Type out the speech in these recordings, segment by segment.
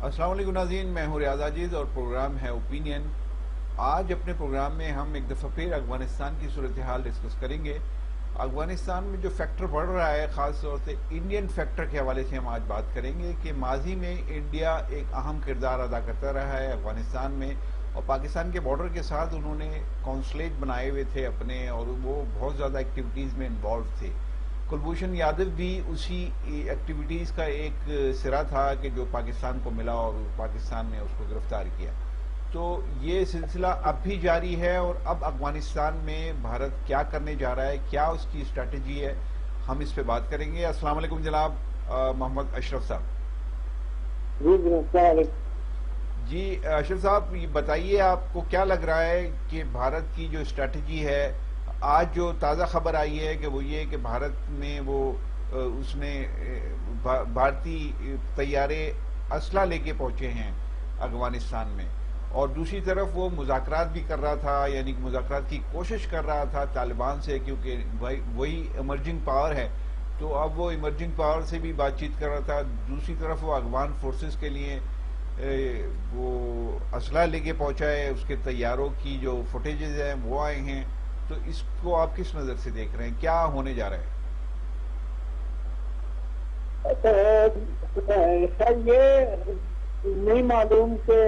السلام علیکم ناظرین، میں ہوں ریاض عاجز اور پروگرام ہے اوپینین۔ آج اپنے پروگرام میں ہم ایک دفعہ پھر افغانستان کی صورتحال ڈسکس کریں گے۔ افغانستان میں جو فیکٹر بڑھ رہا ہے، خاص طور سے انڈین فیکٹر کے حوالے سے ہم آج بات کریں گے کہ ماضی میں انڈیا ایک اہم کردار ادا کرتا رہا ہے افغانستان میں، اور پاکستان کے بارڈر کے ساتھ انہوں نے کونسلیٹ بنائے ہوئے تھے اپنے، اور وہ بہت زیادہ ایکٹیویٹیز میں انوالو تھے۔ کلبھوشن یادو بھی اسی ایکٹیویٹیز کا ایک سرا تھا کہ جو پاکستان کو ملا اور پاکستان نے اس کو گرفتار کیا۔ تو یہ سلسلہ اب بھی جاری ہے، اور اب افغانستان میں بھارت کیا کرنے جا رہا ہے، کیا اس کی اسٹریٹجی ہے، ہم اس پہ بات کریں گے۔ السلام علیکم جناب محمد اشرف صاحب۔ جی السلام علیکم۔ جی اشرف صاحب، یہ بتائیے آپ کو کیا لگ رہا ہے کہ بھارت کی جو اسٹریٹجی ہے، آج جو تازہ خبر آئی ہے کہ وہ یہ کہ بھارت میں اس نے بھارتی طیارے اسلحہ لے کے پہنچے ہیں افغانستان میں، اور دوسری طرف وہ مذاکرات بھی کر رہا تھا، یعنی کہ مذاکرات کی کوشش کر رہا تھا طالبان سے، کیونکہ وہی ایمرجنگ پاور ہے، تو اب وہ ایمرجنگ پاور سے بھی بات چیت کر رہا تھا۔ دوسری طرف وہ افغان فورسز کے لیے وہ اسلحہ لے کے پہنچا ہے، اس کے طیاروں کی جو فوٹیجز ہیں وہ آئے ہیں۔ تو اس کو آپ کس نظر سے دیکھ رہے ہیں، کیا ہونے جا رہا ہے؟ سر یہ نہیں معلوم کہ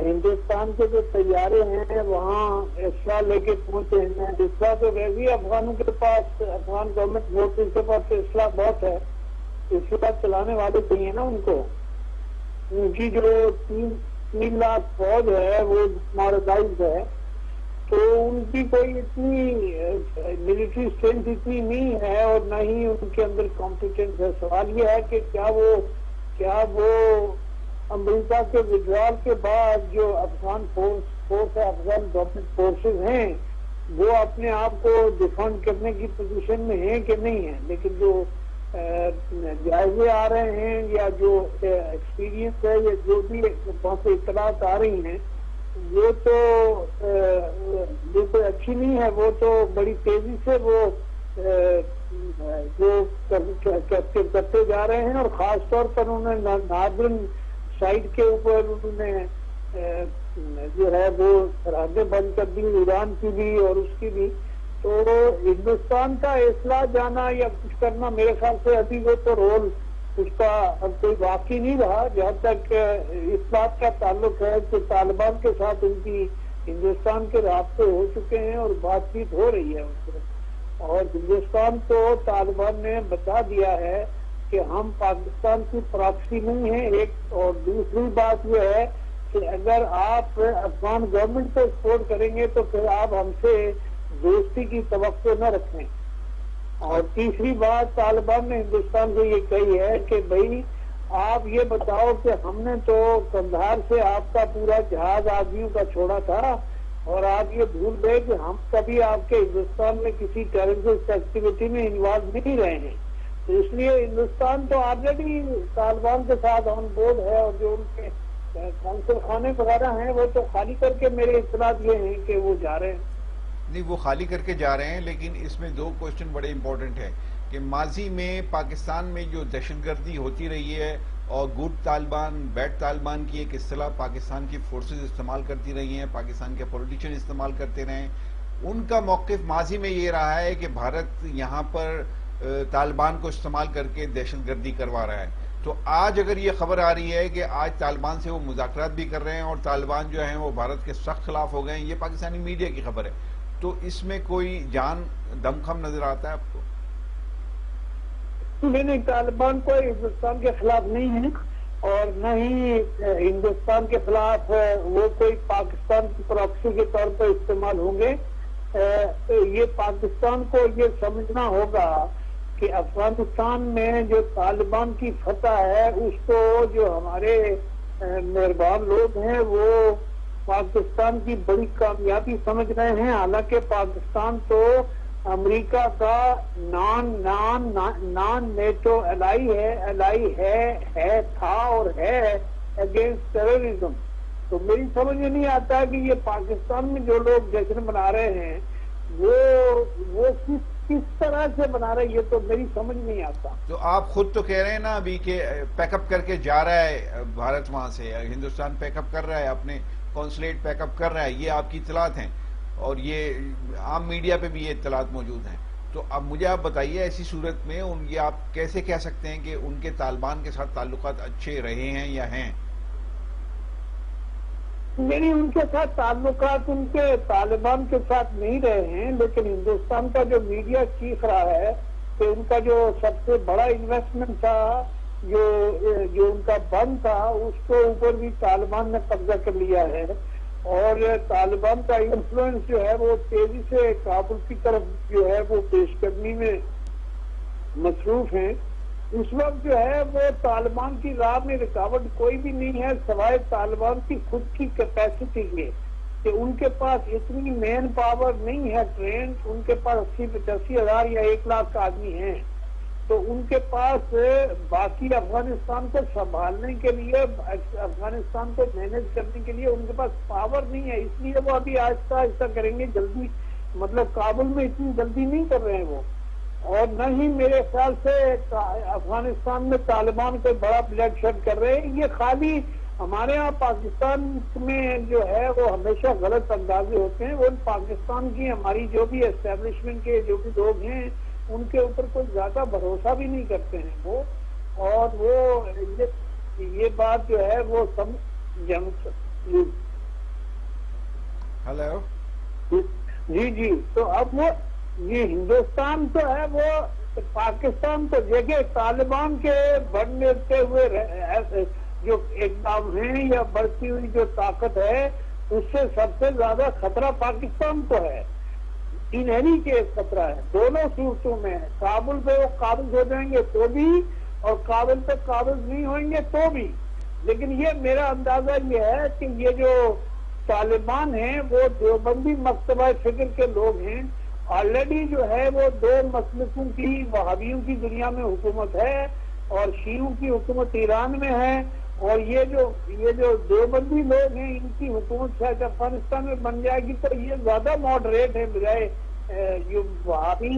ہندوستان کے جو طیارے ہیں وہاں اسلحہ لے کے پہنچے ہیں۔ اسلحہ تو ویسے افغانوں کے پاس، افغان گورنمنٹ فورسز کے پاس اسلحہ بہت ہے، اسلحہ چلانے والے چاہیے نا ان کو۔ ان کی جو 3 لاکھ فوج ہے وہ مارڈرائزڈ ہے، تو ان کی کوئی اتنی ملٹری اسٹرینتھ اتنی نہیں ہے، اور نہ ہی ان کے اندر کمپیٹنس ہے۔ سوال یہ ہے کہ کیا وہ امریکہ کے وڈرال کے بعد جو افغان فورس ہے، افغان گورنمنٹ فورسز ہیں، وہ اپنے آپ کو ڈیفینڈ کرنے کی پوزیشن میں ہیں کہ نہیں ہیں۔ لیکن جو جائزے آ رہے ہیں یا جو ایکسپیرینس ہے یا جو بھی وہاں سے اطلاعات آ رہی ہیں، وہ تو کوئی اچھی نہیں ہے۔ وہ تو بڑی تیزی سے وہ کیپچر کرتے جا رہے ہیں، اور خاص طور پر انہوں نے ناردرن سائڈ کے اوپر انہوں نے جو ہے وہ سرحدیں بند کر دی، ایران کی بھی اور اس کی بھی۔ تو ہندوستان کا اسلحہ جانا یا کچھ کرنا، میرے خیال سے ابھی وہ تو رول اس کا اب کوئی واقعی نہیں رہا، جہاں تک اس بات کا تعلق ہے کہ طالبان کے ساتھ ان کی ہندوستان کے رابطے ہو چکے ہیں اور بات چیت ہو رہی ہے ان سے، اور ہندوستان کو طالبان نے بتا دیا ہے کہ ہم پاکستان کی پراکسی نہیں ہیں ایک، اور دوسری بات یہ ہے کہ اگر آپ افغان گورنمنٹ کو سپورٹ کریں گے تو پھر آپ ہم سے دوستی کی توقع نہ رکھیں۔ اور تیسری بات طالبان نے ہندوستان کو یہ کہی ہے کہ بھائی آپ یہ بتاؤ کہ ہم نے تو قندھار سے آپ کا پورا جہاز آدمیوں کا چھوڑا تھا، اور آپ یہ بھول گئے کہ ہم کبھی آپ کے ہندوستان میں کسی ٹیررسٹ ایکٹیویٹی میں انوالو نہیں رہے ہیں۔ تو اس لیے ہندوستان تو آلریڈی طالبان کے ساتھ آن بورڈ ہے، اور جو ان کے قونصل خانے وغیرہ ہیں وہ تو خالی کر کے، میرے اطلاعات یہ ہیں کہ وہ جا رہے ہیں۔ نہیں، وہ خالی کر کے جا رہے ہیں، لیکن اس میں 2 کوشچن بڑے امپورٹنٹ ہیں کہ ماضی میں پاکستان میں جو دہشت گردی ہوتی رہی ہے، اور گڈ طالبان بیڈ طالبان کی ایک اصطلاح پاکستان کی فورسز استعمال کرتی رہی ہیں، پاکستان کے پولیٹیشین استعمال کرتے رہے ہیں، ان کا موقف ماضی میں یہ رہا ہے کہ بھارت یہاں پر طالبان کو استعمال کر کے دہشت گردی کروا رہا ہے۔ تو آج اگر یہ خبر آ رہی ہے کہ آج طالبان سے وہ مذاکرات بھی کر رہے ہیں، اور طالبان جو ہیں وہ بھارت کے سخت خلاف ہو گئے ہیں، یہ پاکستانی میڈیا کی خبر ہے، تو اس میں کوئی جان دمخم نظر آتا ہے آپ کو؟ نہیں، طالبان کوئی ہندوستان کے خلاف نہیں ہے، اور نہ ہی ہندوستان کے خلاف وہ کوئی پاکستان کی پراکسی کے طور پر استعمال ہوں گے۔ یہ پاکستان کو یہ سمجھنا ہوگا کہ افغانستان میں جو طالبان کی فتح ہے، اس کو جو ہمارے مہربان لوگ ہیں وہ پاکستان کی بڑی کامیابی سمجھ رہے ہیں۔ حالانکہ پاکستان تو امریکہ کا نان نیٹو الائی ہے تھا اور ہے اگینسٹ ٹیررزم۔ تو میری سمجھ میں نہیں آتا کہ یہ پاکستان میں جو لوگ جشن منا رہے ہیں وہ کس کس طرح سے بنا رہے یہ تو میری سمجھ نہیں آتا. تو آپ خود تو کہہ رہے ہیں نا ابھی کہ پیک اپ کر کے جا رہا ہے بھارت، وہاں سے ہندوستان پیک اپ کر رہا ہے، اپنے کونسلیٹ پیک اپ کر رہا ہے، یہ آپ کی اطلاعات ہیں اور یہ عام میڈیا پہ بھی یہ اطلاعات موجود ہیں. تو اب مجھے آپ بتائیے ایسی صورت میں یہ آپ کیسے کہہ سکتے ہیں کہ ان کے طالبان کے ساتھ تعلقات اچھے رہے ہیں یا ہیں؟ میری ان کے ساتھ تعلقات ان کے طالبان کے ساتھ نہیں رہے ہیں، لیکن ہندوستان کا جو میڈیا چیخ رہا ہے کہ ان کا جو سب سے بڑا انویسٹمنٹ تھا جو ان کا بند تھا اس کے اوپر بھی طالبان نے قبضہ کر لیا ہے، اور طالبان کا انفلوئنس جو ہے وہ تیزی سے کابل کی طرف جو ہے وہ پیش قدمی میں مصروف ہیں. اس وقت جو ہے وہ طالبان کی راہ میں رکاوٹ کوئی بھی نہیں ہے سوائے طالبان کی خود کی کیپیسٹی کے، کہ ان کے پاس اتنی مین پاور نہیں ہے ٹرین، ان کے پاس 80-85 ہزار یا 1 لاکھ آدمی ہیں، تو ان کے پاس باقی افغانستان کو سنبھالنے کے لیے، افغانستان کو مینج کرنے کے لیے ان کے پاس پاور نہیں ہے. اس لیے وہ ابھی آہستہ آہستہ کریں گے، جلدی مطلب کابل میں اتنی جلدی نہیں کر رہے ہیں وہ. اور نہ ہی میرے خیال سے افغانستان میں طالبان کوئی بڑا بلڈ شیڈ کر رہے ہیں. یہ خالی ہمارے ہاں پاکستان میں جو ہے وہ ہمیشہ غلط اندازے ہوتے ہیں. وہ پاکستان کی ہماری جو بھی اسٹیبلشمنٹ کے جو بھی لوگ ہیں ان کے اوپر کوئی زیادہ بھروسہ بھی نہیں کرتے ہیں وہ، اور وہ یہ بات جو ہے وہ ہلو جی تو اب وہ یہ ہندوستان تو ہے وہ پاکستان تو دیکھے طالبان کے بڑھتے ہوئے جو اقدام ہیں یا بڑھتی ہوئی جو طاقت ہے اس سے سب سے زیادہ خطرہ پاکستان کو ہے. ان اینی کیس خطرہ ہے دونوں صورتوں میں. کابل پہ وہ قابض ہو جائیں گے تو بھی، اور کابل پہ قابض نہیں ہوئیں گے تو بھی. لیکن یہ میرا اندازہ یہ ہے کہ یہ جو طالبان ہیں وہ دیوبندی مکتبہ فکر کے لوگ ہیں. آلریڈی جو ہے وہ 2 مسلکوں کی، وہابیوں کی دنیا میں حکومت ہے اور شیعوں کی حکومت ایران میں ہے، اور یہ جو دیوبندی لوگ ہیں ان کی حکومت شاید افغانستان میں بن جائے گی تو یہ زیادہ ماڈریٹ ہے بجائے جو وہابی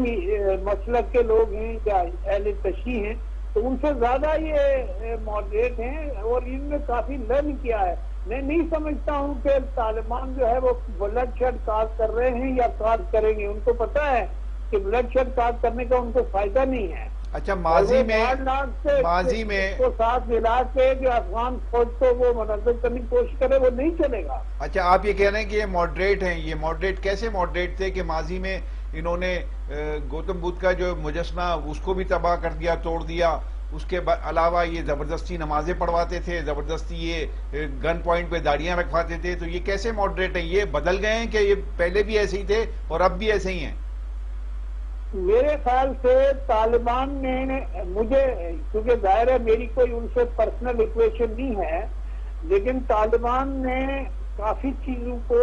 مسلک کے لوگ ہیں یا اہل تشیع ہیں تو ان سے زیادہ یہ ماڈریٹ ہیں اور ان میں کافی لرن کیا ہے. میں نہیں سمجھتا ہوں کہ طالبان جو ہے وہ بلڈ شیڈ کاز کر رہے ہیں یا کاز کریں گے. ان کو پتا ہے کہ بلڈ شیڈ کاز کرنے کا ان کو فائدہ نہیں ہے. اچھا ماضی میں کو ساتھ ملا کے جو افغان فوج کو وہ منظم کرنے کی کوشش کرے وہ نہیں چلے گا. اچھا آپ یہ کہہ رہے ہیں کہ یہ ماڈریٹ ہیں. یہ ماڈریٹ کیسے ماڈریٹ تھے کہ ماضی میں انہوں نے گوتم بدھ کا جو مجسمہ اس کو بھی تباہ کر دیا، توڑ دیا. اس کے علاوہ یہ زبردستی نمازیں پڑھواتے تھے، زبردستی یہ گن پوائنٹ پہ داڑیاں رکھواتے تھے. تو یہ کیسے ماڈریٹ ہیں؟ یہ بدل گئے ہیں کہ یہ پہلے بھی ایسے ہی تھے اور اب بھی ایسے ہی ہیں؟ میرے خیال سے طالبان نے مجھے، کیونکہ ظاہر ہے میری کوئی ان سے پرسنل ایکویشن نہیں ہے، لیکن طالبان نے کافی چیزوں کو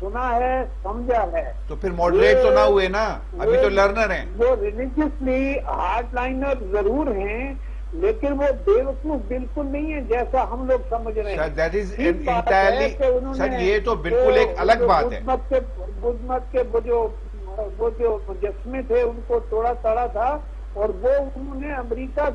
سنا ہے، سمجھا ہے. تو پھر ماڈریٹ تو نہ ہوئے نا، ابھی تو لرنر ہیں. وہ ریلیجیسلی ہارڈ لائنر ضرور ہیں لیکن وہ بے وقوف بالکل نہیں ہے جیسا ہم لوگ سمجھ رہے ہیں. سر یہ تو بالکل ایک الگ بات ہے. بدھ مت کے وہ جو مجسمے تھے ان کو توڑا تڑا تھا اور وہ انہوں نے امریکہ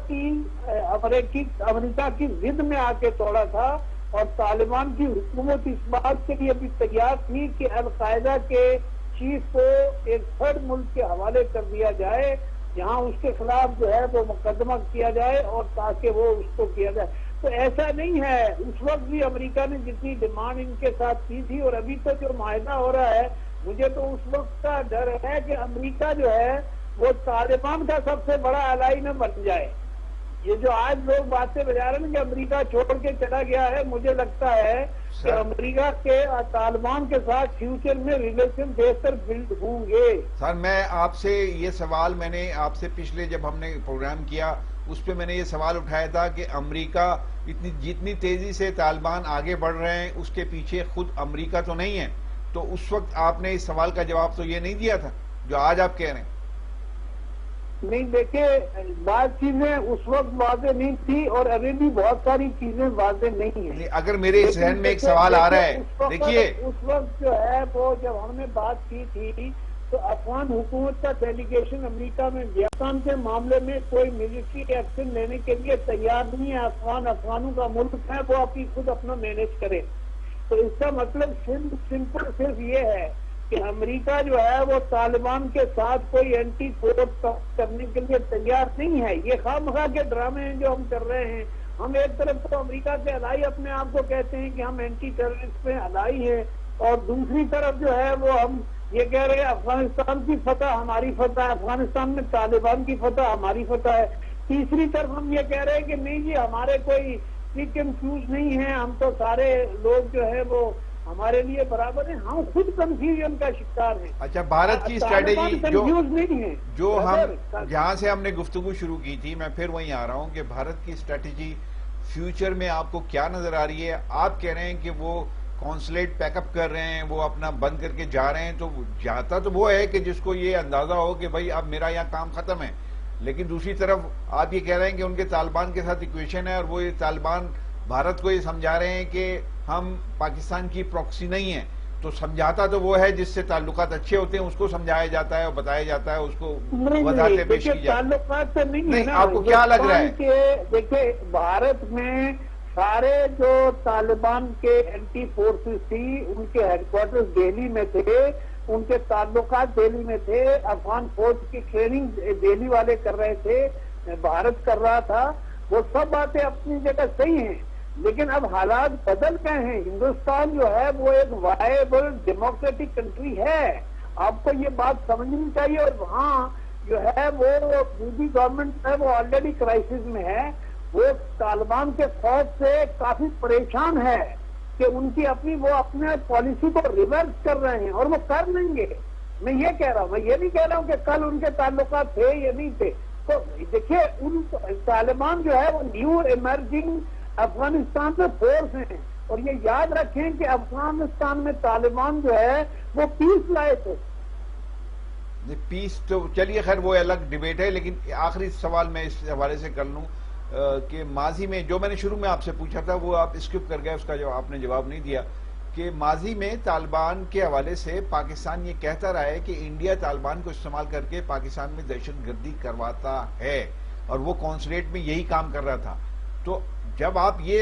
کی ضد میں آ کے توڑا تھا. اور طالبان کی حکومت اس بات کے لیے بھی تیار تھی کہ القاعدہ کے چیف کو ایک تھرڈ ملک کے حوالے کر دیا جائے، یہاں اس کے خلاف جو ہے وہ مقدمہ کیا جائے اور تاکہ وہ اس کو کیا جائے. تو ایسا نہیں ہے. اس وقت بھی امریکہ نے جتنی ڈیمانڈ ان کے ساتھ کی تھی اور ابھی تو جو معاہدہ ہو رہا ہے، مجھے تو اس وقت کا ڈر ہے کہ امریکہ جو ہے وہ طالبان کا سب سے بڑا الائی نہ بن جائے. یہ جو آج لوگ باتیں بجا رہے ہیں کہ امریکہ چھوڑ کے چلا گیا ہے، مجھے لگتا ہے کہ امریکہ کے طالبان کے ساتھ فیوچر میں ریلیشن بہتر بلڈ ہوں گے. سر میں آپ سے یہ سوال، میں نے آپ سے پچھلے جب ہم نے پروگرام کیا اس پہ میں نے یہ سوال اٹھایا تھا کہ امریکہ جتنی تیزی سے طالبان آگے بڑھ رہے ہیں اس کے پیچھے خود امریکہ تو نہیں ہے. تو اس وقت آپ نے اس سوال کا جواب تو یہ نہیں دیا تھا جو آج آپ کہہ رہے ہیں. نہیں دیکھیں، بات چیزیں اس وقت واضح نہیں تھی اور ابھی بھی بہت ساری چیزیں واضح نہیں ہیں. اگر میرے ذہن میں ایک سوال آ رہا ہے، دیکھیے اس وقت جو ہے وہ جب ہم نے بات کی تھی تو افغان حکومت کا ڈیلیگیشن امریکہ میں افغانستان کے معاملے میں کوئی ملٹری ایکشن لینے کے لیے تیار نہیں ہے. افغانوں کا ملک ہے, وہ خود اپنا مینج کرے. تو اس کا مطلب سمپل صرف یہ ہے کہ امریکہ جو ہے وہ طالبان کے ساتھ کوئی اینٹی فورس کرنے کے لیے تیار نہیں ہے. یہ خواہ مخواہ کے ڈرامے ہیں جو ہم کر رہے ہیں. ہم ایک طرف تو امریکہ کے الائی اپنے آپ کو کہتے ہیں کہ ہم اینٹی ٹیررسٹ میں الائی ہیں, اور دوسری طرف جو ہے وہ ہم یہ کہہ رہے ہیں افغانستان کی فتح ہماری فتح ہے, افغانستان میں طالبان کی فتح ہماری فتح ہے. تیسری طرف ہم یہ کہہ رہے ہیں کہ نہیں جی ہمارے کوئی کنفیوز نہیں ہے, ہم تو سارے لوگ جو ہے وہ ہمارے لیے برابر ہیں. ہم خود کنفیوژن کا شکار ہیں. اچھا, بھارت کی اسٹریٹجی کنفیوز نہیں ہے جو ہم جہاں سے ہم نے گفتگو شروع کی تھی, میں پھر وہیں آ رہا ہوں کہ بھارت کی اسٹریٹجی فیوچر میں آپ کو کیا نظر آ رہی ہے؟ آپ کہہ رہے ہیں کہ وہ کونسلیٹ پیک اپ کر رہے ہیں, وہ اپنا بند کر کے جا رہے ہیں, تو جاتا تو وہ ہے کہ جس کو یہ اندازہ ہو کہ بھائی اب میرا یہاں کام ختم ہے. لیکن دوسری طرف آپ یہ کہہ رہے ہیں کہ ان کے طالبان کے ساتھ ایکویشن ہے, اور وہ یہ طالبان بھارت کو یہ سمجھا رہے ہیں کہ ہم پاکستان کی پراکسی نہیں ہیں. تو سمجھاتا تو وہ ہے جس سے تعلقات اچھے ہوتے ہیں, اس کو سمجھایا جاتا ہے اور بتایا جاتا ہے, اس کو وضاحتیں پیش کی جاتی ہیں. تعلقات سے نہیں, آپ کو کیا لگ رہا ہے؟ دیکھیں بھارت میں سارے جو طالبان کے اینٹی فورسز تھی ان کے ہیڈ کوارٹرز دہلی میں تھے, ان کے تعلقات دہلی میں تھے, افغان فوج کی ٹریننگ دہلی والے کر رہے تھے, بھارت کر رہا تھا. وہ سب باتیں اپنی جگہ صحیح ہیں, لیکن اب حالات بدل گئے ہیں. ہندوستان جو ہے وہ ایک وائبل ڈیموکریٹک کنٹری ہے, آپ کو یہ بات سمجھنی چاہیے. اور وہاں جو ہے وہ مودی گورنمنٹ ہے وہ آلریڈی کرائسس میں ہے. وہ طالبان کے خوف سے کافی پریشان ہے کہ ان کی وہ اپنے پالیسی کو ریورس کر رہے ہیں, اور وہ کر لیں گے. میں یہ کہہ رہا ہوں, میں یہ نہیں کہہ رہا ہوں کہ کل ان کے تعلقات تھے یا نہیں تھے. تو دیکھیے ان طالبان جو ہے وہ نیو ایمرجنگ افغانستان میں فورس ہیں, اور یہ یاد رکھیں کہ افغانستان میں طالبان جو ہے وہ پیس لائے تھے. پیس تو چلیے خیر وہ الگ ڈیبیٹ ہے, لیکن آخری سوال میں اس حوالے سے کر لوں کہ ماضی میں جو میں نے شروع میں آپ سے پوچھا تھا وہ آپ اسکپ کر گئے, اس کا جو آپ نے جواب نہیں دیا, کہ ماضی میں طالبان کے حوالے سے پاکستان یہ کہتا رہا ہے کہ انڈیا طالبان کو استعمال کر کے پاکستان میں دہشت گردی کرواتا ہے, اور وہ کونسلیٹ میں یہی کام کر رہا تھا. تو جب آپ یہ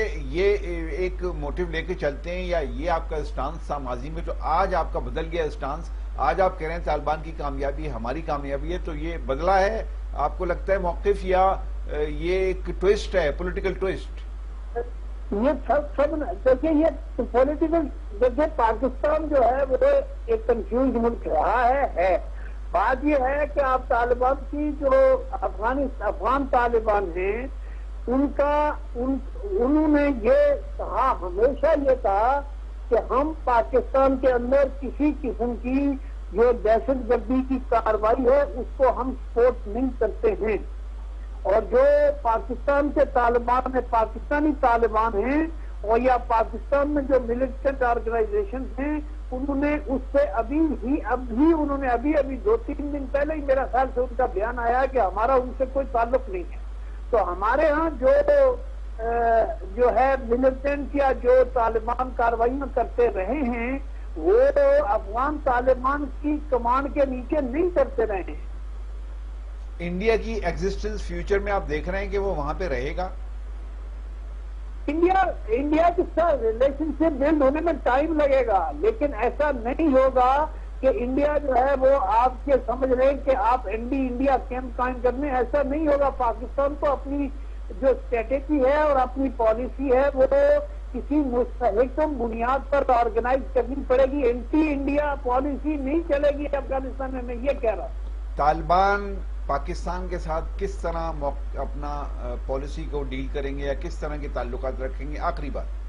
ایک موٹیو لے کے چلتے ہیں, یا یہ آپ کا اسٹانس تھا ماضی میں, تو آج آپ کا بدل گیا اسٹانس, آج آپ کہہ رہے ہیں طالبان کی کامیابی ہماری کامیابی ہے, تو یہ بدلا ہے آپ کو لگتا ہے موقف, یا یہ ایک ٹویسٹ ہے, پولیٹیکل ٹویسٹ؟ یہ سب دیکھیے یہ پولیٹیکل, دیکھیے پاکستان جو ہے وہ ایک کنفیوز ملک رہا ہے. بات یہ ہے کہ آپ طالبان کی جو افغان طالبان ہیں انہوں نے یہ کہا, ہمیشہ یہ کہا کہ ہم پاکستان کے اندر کسی قسم کی جو دہشت گردی کی کارروائی ہے اس کو ہم سپورٹ نہیں کرتے ہیں. اور جو پاکستان کے طالبان ہیں, پاکستانی طالبان ہیں, اور یا پاکستان میں جو ملیٹنٹ آرگنائزیشن ہیں, انہوں نے اس سے ابھی 2-3 دن پہلے ہی میرا خیال سے ان کا بیان آیا کہ ہمارا ان سے کوئی تعلق نہیں ہے. تو ہمارے ہاں جو ہے ملیٹنٹ یا جو طالبان کارروائیاں کرتے رہے ہیں وہ افغان طالبان کی کمانڈ کے نیچے نہیں کرتے رہے ہیں. انڈیا کی ایگزسٹنس فیوچر میں آپ دیکھ رہے ہیں کہ وہ وہاں پہ رہے گا؟ انڈیا کے ساتھ ریلیشن شپ بلڈ ہونے میں ٹائم لگے گا, لیکن ایسا نہیں ہوگا کہ انڈیا جو ہے وہ آپ کے سمجھ رہے ہیں کہ آپ انڈیا کیمپ قائم کرنے, ایسا نہیں ہوگا. پاکستان کو اپنی جو اسٹریٹجی ہے اور اپنی پالیسی ہے وہ کسی مستحکم بنیاد پر آرگنائز کرنی پڑے گی. اینٹی انڈیا پالیسی نہیں چلے گی افغانستان میں یہ کہہ رہا ہوں. طالبان پاکستان کے ساتھ کس طرح اپنا پالیسی کو ڈیل کریں گے, یا کس طرح کے تعلقات رکھیں گے؟ آخری بات,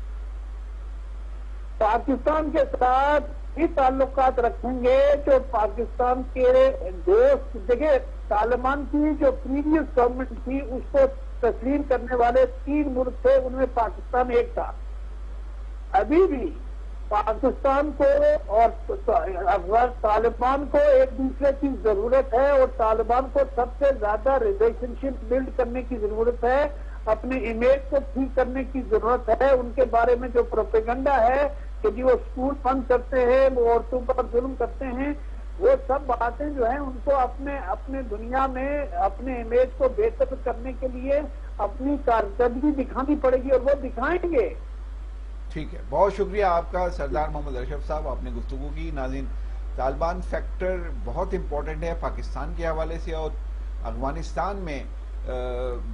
پاکستان کے ساتھ بھی تعلقات رکھیں گے جو پاکستان کے دوست. دیکھیں طالبان کی جو پریویس گورنمنٹ تھی اس کو تسلیم کرنے والے 3 ملک تھے, ان میں پاکستان ایک تھا. ابھی بھی پاکستان کو اور طالبان کو ایک دوسرے کی ضرورت ہے, اور طالبان کو سب سے زیادہ ریلیشن شپ بلڈ کرنے کی ضرورت ہے, اپنے امیج کو ٹھیک کرنے کی ضرورت ہے. ان کے بارے میں جو پروپیگنڈا ہے کہ جی وہ اسکول بند کرتے ہیں, وہ عورتوں پر ظلم کرتے ہیں, وہ سب باتیں جو ہیں ان کو اپنے دنیا میں اپنے امیج کو بہتر کرنے کے لیے اپنی کارکردگی دکھانی پڑے گی، اور وہ دکھائیں گے. ٹھیک ہے، بہت شکریہ آپ کا سردار محمد اشرف صاحب، آپ نے گفتگو کی. ناظرین، طالبان فیکٹر بہت امپورٹنٹ ہے پاکستان کے حوالے سے، اور افغانستان میں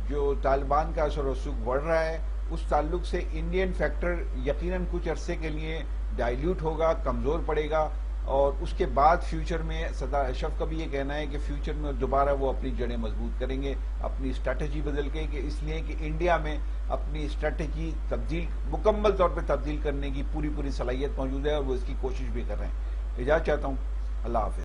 جو طالبان کا اثر و رسوخ بڑھ رہا ہے اس تعلق سے انڈین فیکٹر یقیناً کچھ عرصے کے لیے ڈائلیوٹ ہوگا، کمزور پڑے گا، اور اس کے بعد فیوچر میں سردار اشرف کا بھی یہ کہنا ہے کہ فیوچر میں دوبارہ وہ اپنی جڑیں مضبوط کریں گے اپنی اسٹریٹجی بدل کے، کہ اس لیے کہ انڈیا میں اپنی اسٹریٹجی مکمل طور پہ تبدیل کرنے کی پوری صلاحیت موجود ہے، اور وہ اس کی کوشش بھی کر رہے ہیں. اجازت چاہتا ہوں، اللہ حافظ.